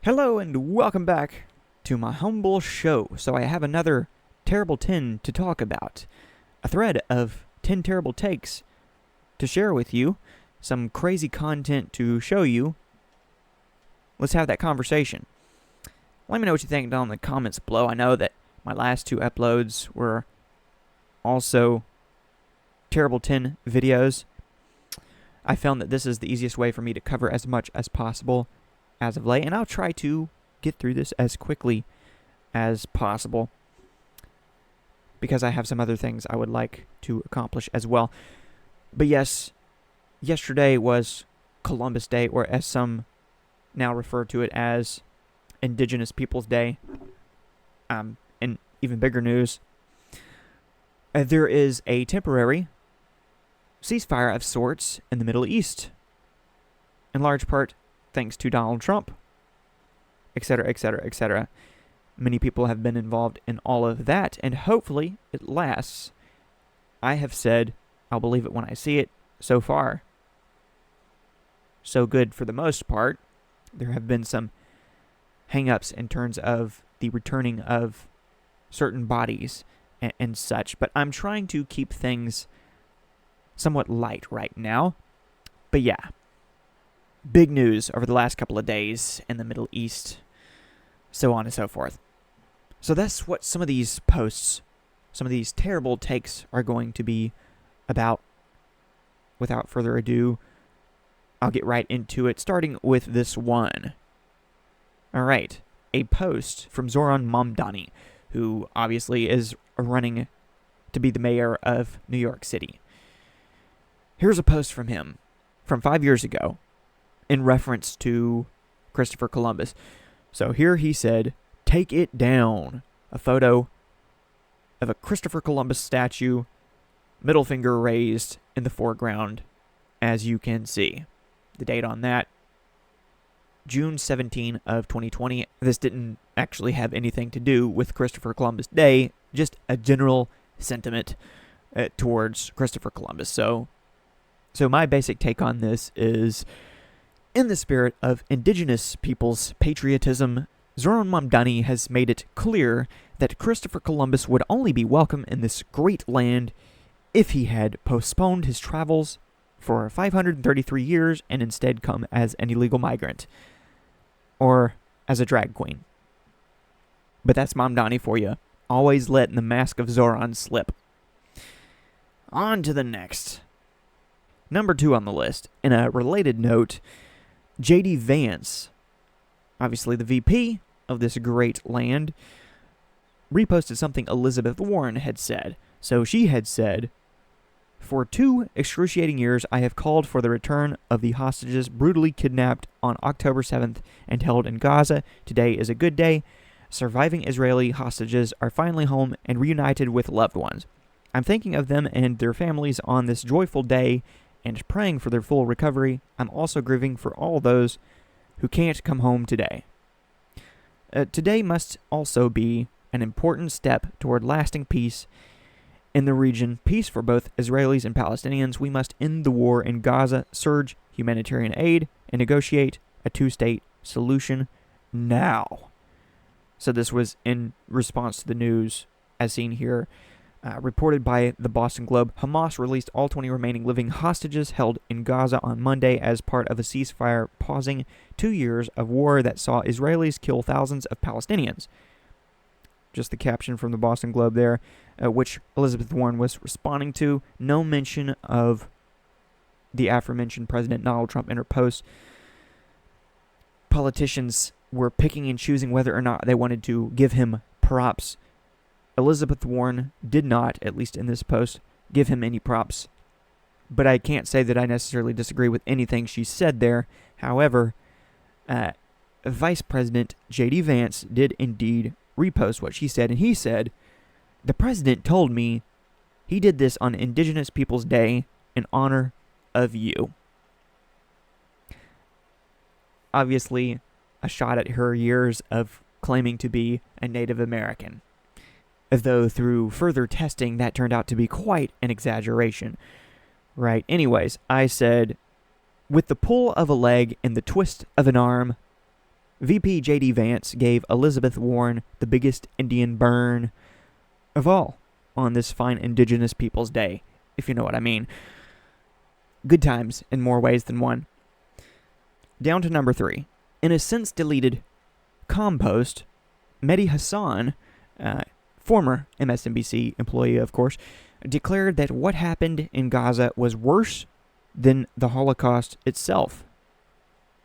Hello and welcome back to my humble show. So I have another terrible 10 to talk about. A thread of 10 terrible takes to share with you. Some crazy content to show you. Let's have that conversation. Let me know what you think down in the comments below. I know that my last two uploads were also terrible 10 videos. I found that this is the easiest way for me to cover as much as possible as of late, and I'll try to get through this as quickly as possible because I have some other things I would like to accomplish as well. But yes, yesterday was Columbus Day, or as some now refer to it as Indigenous Peoples Day. And even bigger news, there is a temporary ceasefire of sorts in the Middle East, in large part thanks to Donald Trump, etc., etc., etc. Many people have been involved in all of that, and hopefully it lasts. I have said I'll believe it when I see it. So far, so good for the most part. There have been some hang-ups in terms of the returning of certain bodies and such, but I'm trying to keep things somewhat light right now. But yeah, big news over the last couple of days in the Middle East, so on and so forth. So that's what some of these posts, some of these terrible takes are going to be about. Without further ado, I'll get right into it, starting with this one. Alright, a post from Zohran Mamdani, who obviously is running to be the mayor of New York City. Here's a post from him from 5 years ago in reference to Christopher Columbus. So here he said, "Take it down." A photo of a Christopher Columbus statue, middle finger raised in the foreground, as you can see. The date on that, June 17 of 2020. This didn't actually have anything to do with Christopher Columbus Day, just a general sentiment towards Christopher Columbus. So my basic take on this is, in the spirit of indigenous people's patriotism, Zohran Mamdani has made it clear that Christopher Columbus would only be welcome in this great land if he had postponed his travels for 533 years and instead come as an illegal migrant. Or as a drag queen. But that's Mamdani for you. Always letting the mask of Zohran slip. On to the next. Number 2 on the list. In a related note, J.D. Vance, obviously the VP of this great land, reposted something Elizabeth Warren had said. So she had said, "For 2 excruciating years, I have called for the return of the hostages brutally kidnapped on October 7th and held in Gaza. Today is a good day. Surviving Israeli hostages are finally home and reunited with loved ones. I'm thinking of them and their families on this joyful day and praying for their full recovery. I'm also grieving for all those who can't come home today. Today must also be an important step toward lasting peace in the region, peace for both Israelis and Palestinians. We must end the war in Gaza, surge humanitarian aid, and negotiate a 2-state solution now." So this was in response to the news, as seen here, reported by the Boston Globe. Hamas released all 20 remaining living hostages held in Gaza on Monday as part of a ceasefire, pausing 2 years of war that saw Israelis kill thousands of Palestinians. Just the caption from the Boston Globe there, which Elizabeth Warren was responding to. No mention of the aforementioned President Donald Trump in her post. Politicians were picking and choosing whether or not they wanted to give him props. Elizabeth Warren did not, at least in this post, give him any props. But I can't say that I necessarily disagree with anything she said there. However, Vice President J.D. Vance did indeed repost what she said, and he said, "The president told me he did this on Indigenous Peoples Day in honor of you." Obviously, a shot at her years of claiming to be a Native American. Though through further testing, that turned out to be quite an exaggeration. Right, anyways, I said, "With the pull of a leg and the twist of an arm, VP J.D. Vance gave Elizabeth Warren the biggest Indian burn of all on this fine Indigenous Peoples Day, if you know what I mean. Good times in more ways than one. Down to number 3. In a since-deleted compost, Mehdi Hasan, former MSNBC employee, of course, declared that what happened in Gaza was worse than the Holocaust itself.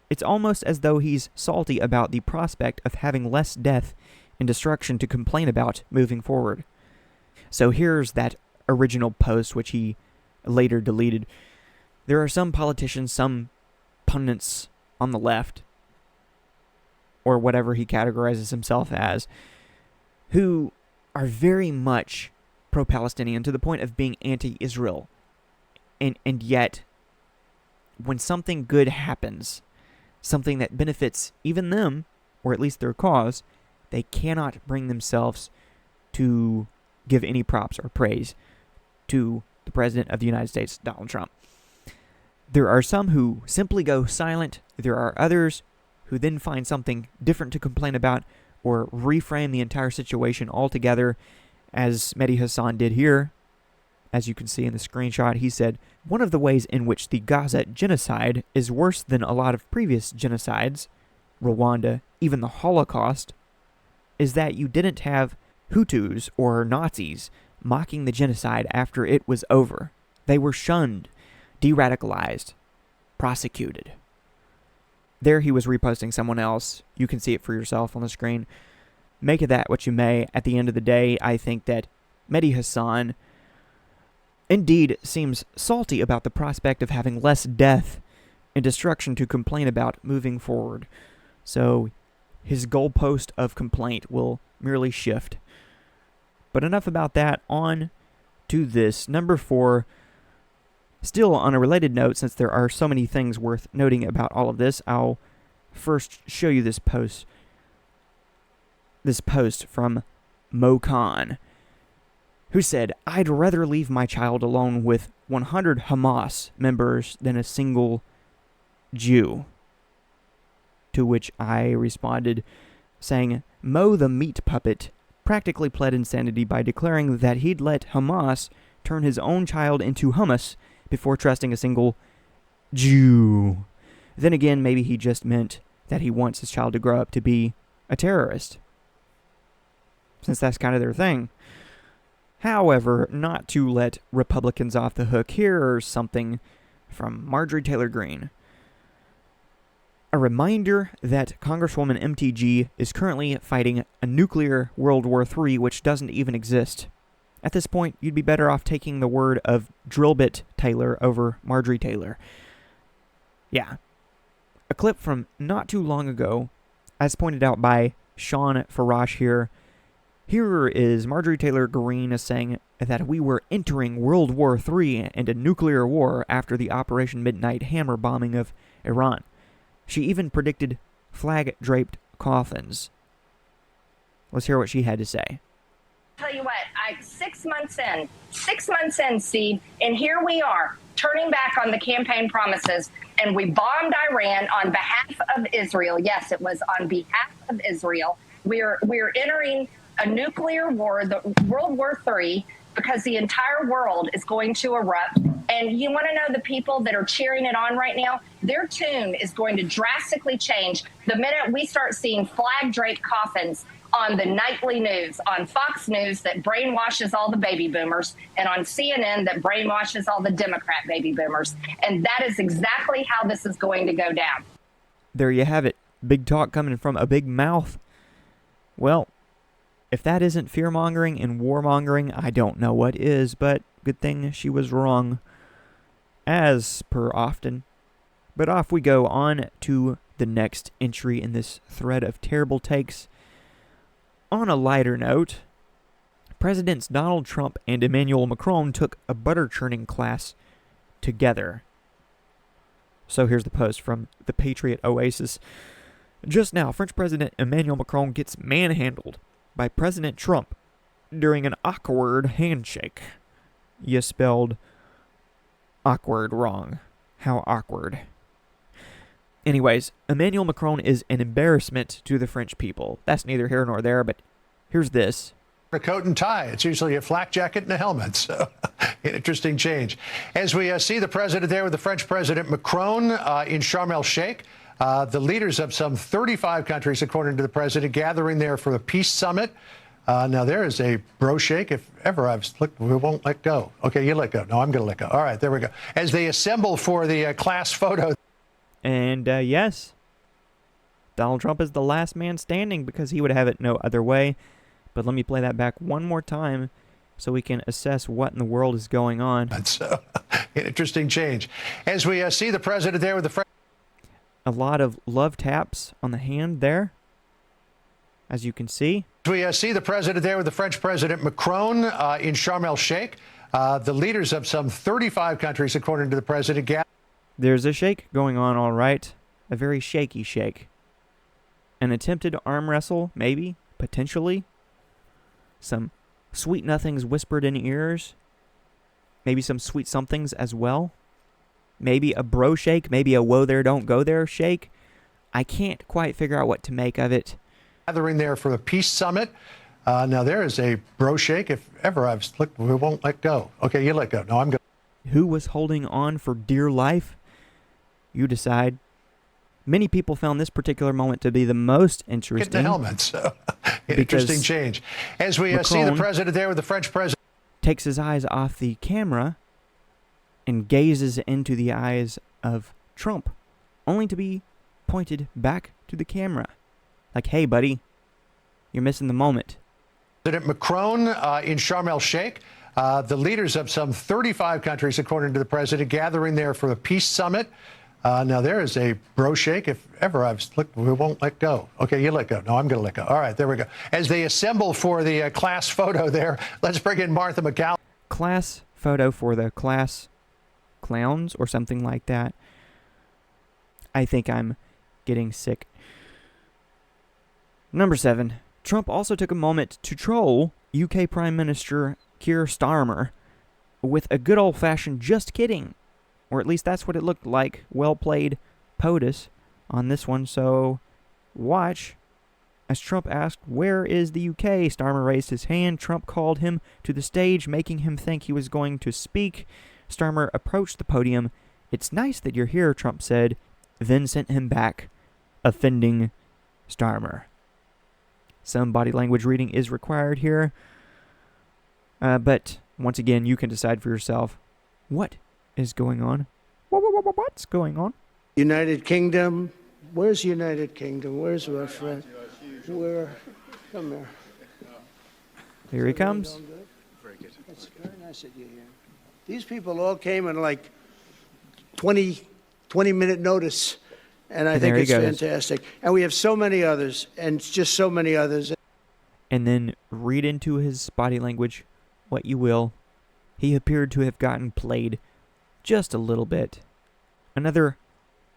It's almost as though he's salty about the prospect of having less death and destruction to complain about moving forward. So here's that original post, which he later deleted. There are some politicians, some pundits on the left, or whatever he categorizes himself as, who are very much pro-Palestinian to the point of being anti-Israel. And yet, when something good happens, something that benefits even them, or at least their cause, they cannot bring themselves to give any props or praise to the President of the United States, Donald Trump. There are some who simply go silent. There are others who then find something different to complain about or reframe the entire situation altogether, as Mehdi Hasan did here. As you can see in the screenshot, he said, "One of the ways in which the Gaza genocide is worse than a lot of previous genocides, Rwanda, even the Holocaust, is that you didn't have Hutus or Nazis mocking the genocide after it was over. They were shunned, de-radicalized, prosecuted." There he was reposting someone else. You can see it for yourself on the screen. Make of that what you may. At the end of the day, I think that Mehdi Hasan indeed seems salty about the prospect of having less death and destruction to complain about moving forward. So his goalpost of complaint will merely shift. But enough about that. On to this. Number 4. Still on a related note, since there are so many things worth noting about all of this, I'll first show you this post. This post from Mo Khan, who said, "I'd rather leave my child alone with 100 Hamas members than a single Jew." To which I responded, saying, "Mo the meat puppet practically pled insanity by declaring that he'd let Hamas turn his own child into hummus before trusting a single Jew. Then again, maybe he just meant that he wants his child to grow up to be a terrorist, since that's kind of their thing." However, not to let Republicans off the hook, here's something from Marjorie Taylor Greene. "A reminder that Congresswoman MTG is currently fighting a nuclear World War III which doesn't even exist. At this point, you'd be better off taking the word of Drillbit Taylor over Marjorie Taylor." Yeah. A clip from not too long ago, as pointed out by Sean Farash here. Here is Marjorie Taylor Greene saying that we were entering World War III and a nuclear war after the Operation Midnight Hammer bombing of Iran. She even predicted flag-draped coffins. Let's hear what she had to say. Tell you what, 6 months in, Steve, and here we are turning back on the campaign promises, and we bombed Iran on behalf of Israel. Yes, it was on behalf of Israel. We're entering a nuclear war, the World War III, because the entire world is going to erupt. And you want to know the people that are cheering it on right now? Their tune is going to drastically change the minute we start seeing flag-draped coffins on the nightly news, on Fox News that brainwashes all the baby boomers, and on CNN that brainwashes all the Democrat baby boomers. And that is exactly how this is going to go down. There you have it. Big talk coming from a big mouth. Well, if that isn't fear-mongering and warmongering, I don't know what is, but good thing she was wrong, as per often. But off we go on to the next entry in this thread of terrible takes. On a lighter note, Presidents Donald Trump and Emmanuel Macron took a butter churning class together. So here's the post from the Patriot Oasis. "Just now, French President Emmanuel Macron gets manhandled by President Trump during an awkward handshake." You spelled awkward wrong. How awkward. Anyways, Emmanuel Macron is an embarrassment to the French people. That's neither here nor there, but here's this. A coat and tie. It's usually a flak jacket and a helmet. So, an interesting change. As we see the president there with the French President Macron in Sharm el-Sheikh, the leaders of some 35 countries, according to the president, gathering there for a peace summit. Now, there is a bro shake. If ever I've looked, we won't let go. Okay, you let go. No, I'm going to let go. All right, there we go. As they assemble for the class photo. And yes, Donald Trump is the last man standing because he would have it no other way. But let me play that back one more time so we can assess what in the world is going on. That's an interesting change. As we see the president there with the French. A lot of love taps on the hand there, as you can see. We see the president there with the French President Macron in Sharm el-Sheikh. The leaders of some 35 countries, according to the president. There's a shake going on, all right. A very shaky shake. An attempted arm wrestle, maybe, potentially. Some sweet nothings whispered in ears. Maybe some sweet somethings as well. Maybe a bro shake, maybe a whoa there, don't go there shake. I can't quite figure out what to make of it. Gathering there for a peace summit. Now, there is a bro shake. If ever I've looked, we won't let go. Okay, you let go. No, I'm going. Who was holding on for dear life? You decide. Many people found this particular moment to be the most interesting. Get the helmet. So, interesting change. As we see the president there with the French president. Takes his eyes off the camera and gazes into the eyes of Trump, only to be pointed back to the camera. Like, hey, buddy, you're missing the moment. President Macron in Sharm el-Sheikh. The leaders of some 35 countries, according to the president, gathering there for a peace summit. Now, there is a bro shake. If ever I've looked, we won't let go. Okay, you let go. No, I'm going to let go. All right, there we go. As they assemble for the class photo there, let's bring in Martha McCall. Class photo for the class clowns or something like that. I think I'm getting sick. Number 7. Trump also took a moment to troll UK Prime Minister Keir Starmer with a good old-fashioned just kidding. Or at least that's what it looked like. Well played, POTUS, on this one. So watch. As Trump asked, "Where is the UK?" Starmer raised his hand. Trump called him to the stage, making him think he was going to speak. Starmer approached the podium. "It's nice that you're here," Trump said, then sent him back, offending Starmer. Some body language reading is required here. But once again, you can decide for yourself what is going on. What's going on? United Kingdom. Where's United Kingdom? Where's our friend? Where? Come here. Here he comes. Very good. It's very nice that you're here. These people all came in like 20-minute notice, and I think it's fantastic. And we have so many others, and just so many others. And then read into his body language what you will. He appeared to have gotten played just a little bit. Another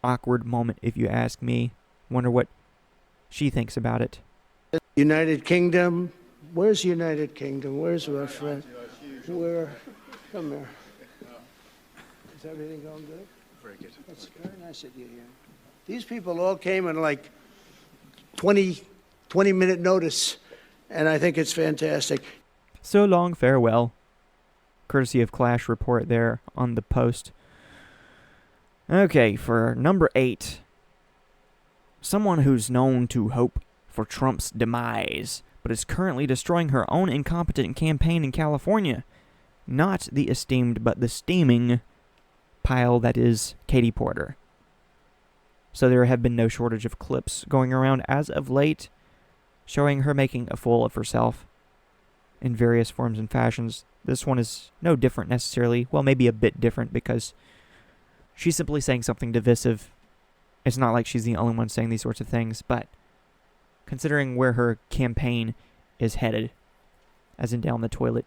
awkward moment, if you ask me. Wonder what she thinks about it. United Kingdom. Where's United Kingdom? Where's our friend? Where? Come here. Is everything going good? Very good. It's very nice that you're here. These people all came in like 20-minute notice, and I think it's fantastic. So long, farewell. Courtesy of Clash Report there on the post. Okay, for number 8. Someone who's known to hope for Trump's demise, but is currently destroying her own incompetent campaign in California. Not the esteemed, but the steaming pile that is Katie Porter. So there have been no shortage of clips going around as of late, showing her making a fool of herself in various forms and fashions. This one is no different necessarily. Well, maybe a bit different because she's simply saying something divisive. It's not like she's the only one saying these sorts of things, but considering where her campaign is headed, as in down the toilet,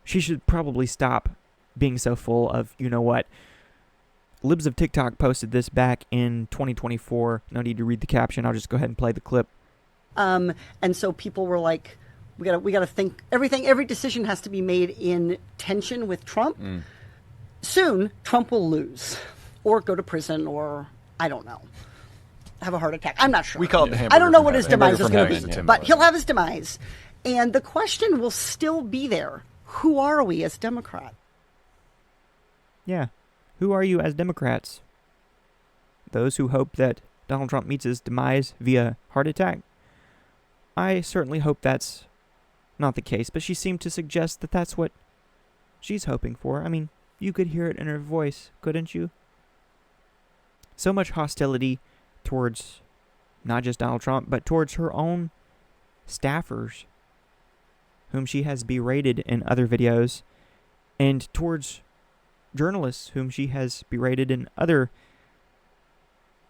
she should probably stop being so full of, you know what. Libs of TikTok posted this back in 2024. No need to read the caption. I'll just go ahead and play the clip. And so people were like, we gotta think every decision has to be made in tension with Trump. Soon, Trump will lose or go to prison or I don't know, have a heart attack. I'm not sure. We call it the I hamburger don't know from what his heaven. demise is Hamburger going from to be, heaven, but Tim he'll have his demise. And the question will still be there. Who are we as Democrats? Yeah. Who are you as Democrats? Those who hope that Donald Trump meets his demise via heart attack? I certainly hope that's not the case, but she seemed to suggest that that's what she's hoping for. I mean, you could hear it in her voice, couldn't you? So much hostility towards not just Donald Trump, but towards her own staffers, whom she has berated in other videos, and towards journalists whom she has berated in other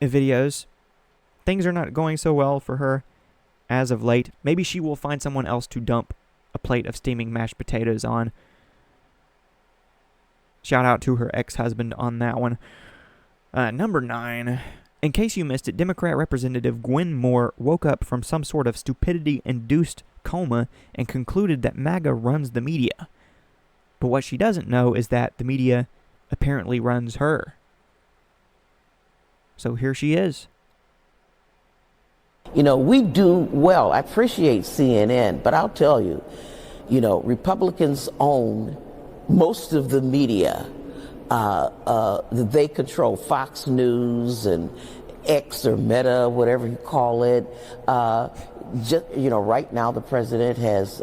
videos. Things are not going so well for her as of late. Maybe she will find someone else to dump a plate of steaming mashed potatoes on. Shout out to her ex-husband on that one. Number 9. In case you missed it, Democrat Representative Gwen Moore woke up from some sort of stupidity-induced coma and concluded that MAGA runs the media. But what she doesn't know is that the media apparently runs her. So here she is. You know, we do well. I appreciate CNN, but I'll tell you, you know, Republicans own most of the media. They control Fox News and X or Meta, whatever you call it. Just, you know, right now the president has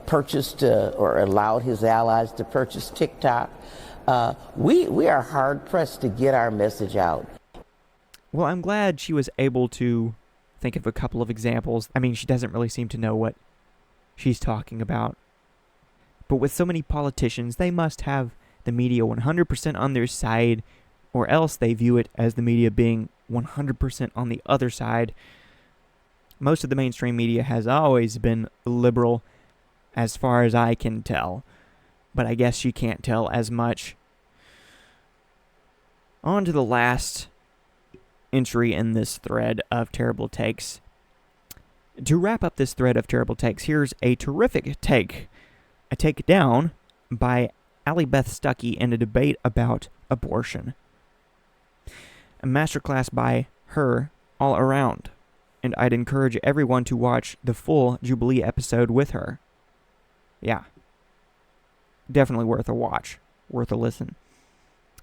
purchased or allowed his allies to purchase TikTok. We are hard pressed to get our message out. Well, I'm glad she was able to think of a couple of examples. I mean, she doesn't really seem to know what she's talking about. But with so many politicians, they must have the media 100% on their side, or else they view it as the media being 100% on the other side. Most of the mainstream media has always been liberal, as far as I can tell. But I guess she can't tell as much. On to the last entry in this thread of terrible takes. To wrap up this thread of terrible takes, here's a terrific take. A take down by Allie Beth Stuckey in a debate about abortion. A masterclass by her all around. And I'd encourage everyone to watch the full Jubilee episode with her. Yeah. Definitely worth a watch. Worth a listen.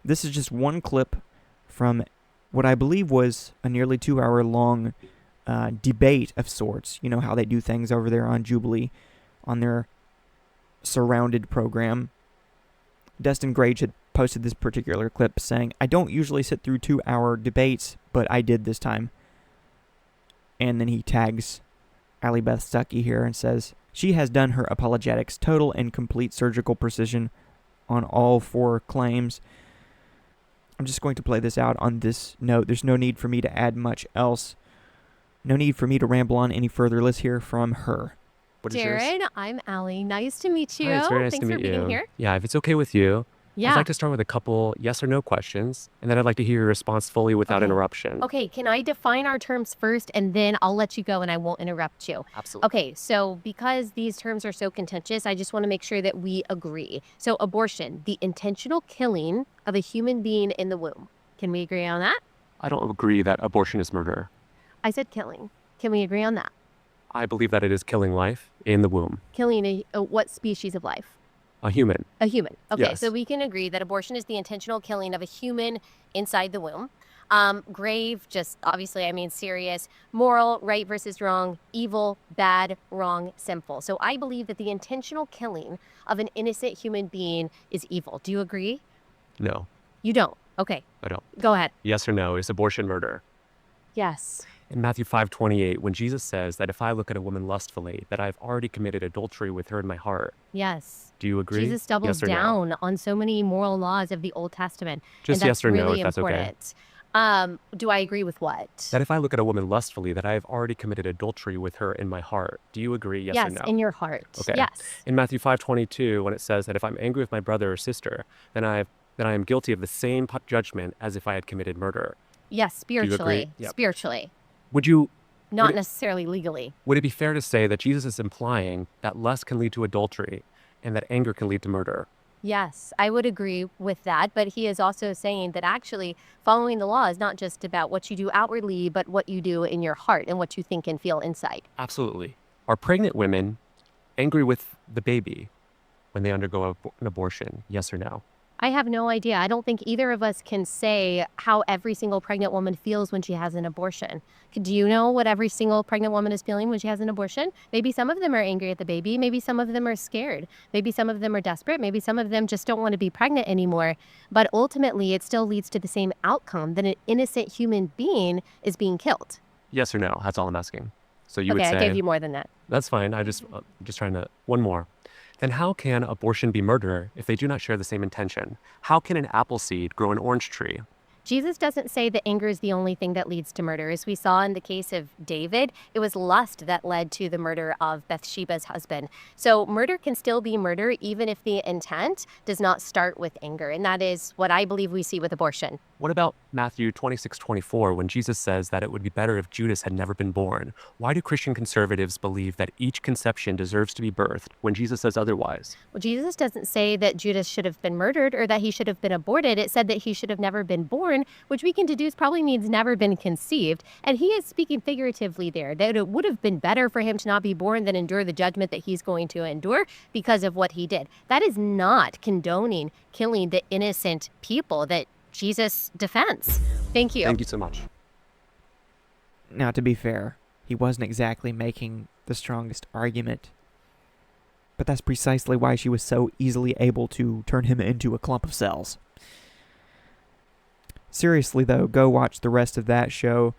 This is just one clip from what I believe was a nearly 2-hour-long debate of sorts. You know how they do things over there on Jubilee, on their Surrounded program. Dustin Grage had posted this particular clip saying, "I don't usually sit through 2-hour debates, but I did this time." And then he tags Allie Beth Stuckey here and says, "She has done her apologetics, total and complete surgical precision on all 4 claims." I'm just going to play this out on this note. There's no need for me to add much else. No need for me to ramble on any further. Let's hear from her. What is yours? Jared, I'm Allie. Nice to meet you. Hi, it's very nice Thanks to for meet being you. here. Yeah, if it's okay with you, Yeah. I'd like to start with a couple yes or no questions, and then I'd like to hear your response fully without Okay. interruption. Okay, can I define our terms first and then I'll let you go and I won't interrupt you? Absolutely. Okay, so because these terms are so contentious, I just want to make sure that we agree. So abortion, the intentional killing of a human being in the womb. Can we agree on that? I don't agree that abortion is murder. I said killing. Can we agree on that? I believe that it is killing life in the womb. Killing what species of life? A human. A human. Okay, Yes. so we can agree that abortion is the intentional killing of a human inside the womb. Grave, just obviously, I mean serious. Moral, right versus wrong. Evil, bad, wrong, sinful. So I believe that the intentional killing of an innocent human being is evil. Do you agree? No, You don't. Okay, I don't. go ahead. Yes or no, is abortion murder? Yes. In Matthew 5:28, when Jesus says that if I look at a woman lustfully, that I've already committed adultery with her in my heart. Yes. Do you agree? Jesus doubles Yes or no? down on so many moral laws of the Old Testament. Just and yes that's or no, really if that's okay. important. Do I agree with what? That if I look at a woman lustfully, that I have already committed adultery with her in my heart. Do you agree? Yes, or Yes, no? in your heart. Okay. Yes. In Matthew 5:22, when it says that if I'm angry with my brother or sister, then I am guilty of the same judgment as if I had committed murder. Yes, you agree? spiritually. Yep. Spiritually. Would you? Not Would it- necessarily legally. Would it be fair to say that Jesus is implying that lust can lead to adultery, and that anger can lead to murder? Yes, I would agree with that. But he is also saying that actually following the law is not just about what you do outwardly, but what you do in your heart and what you think and feel inside. Absolutely. Are pregnant women angry with the baby when they undergo an abortion? Yes or no? I have no idea. I don't think either of us can say how every single pregnant woman feels when she has an abortion. Do you know what every single pregnant woman is feeling when she has an abortion? Maybe some of them are angry at the baby. Maybe some of them are scared. Maybe some of them are desperate. Maybe some of them just don't want to be pregnant anymore. But ultimately, it still leads to the same outcome, that an innocent human being is being killed. Yes or no? That's all I'm asking. So you would Okay, say... I gave you more than that. That's fine. I'm just trying to... One more. Then how can abortion be murder if they do not share the same intention? How can an apple seed grow an orange tree? Jesus doesn't say that anger is the only thing that leads to murder. As we saw in the case of David, it was lust that led to the murder of Bathsheba's husband. So murder can still be murder even if the intent does not start with anger. And that is what I believe we see with abortion. What about Matthew 26:24, when Jesus says that it would be better if Judas had never been born? Why do Christian conservatives believe that each conception deserves to be birthed when Jesus says otherwise? Well, Jesus doesn't say that Judas should have been murdered or that he should have been aborted. It said that he should have never been born, which we can deduce probably means never been conceived. And he is speaking figuratively there, that it would have been better for him to not be born than endure the judgment that he's going to endure because of what he did. That is not condoning killing the innocent people that Jesus defends. Thank you. Thank you so much. Now, to be fair, he wasn't exactly making the strongest argument. But that's precisely why she was so easily able to turn him into a clump of cells. Seriously, though, go watch the rest of that show.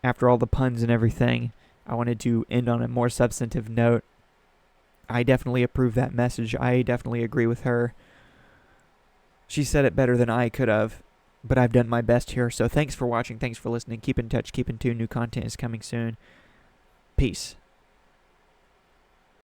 After all the puns and everything, I wanted to end on a more substantive note. I definitely approve that message. I definitely agree with her. She said it better than I could have, but I've done my best here. So thanks for watching. Thanks for listening. Keep in touch. Keep in tune. New content is coming soon. Peace.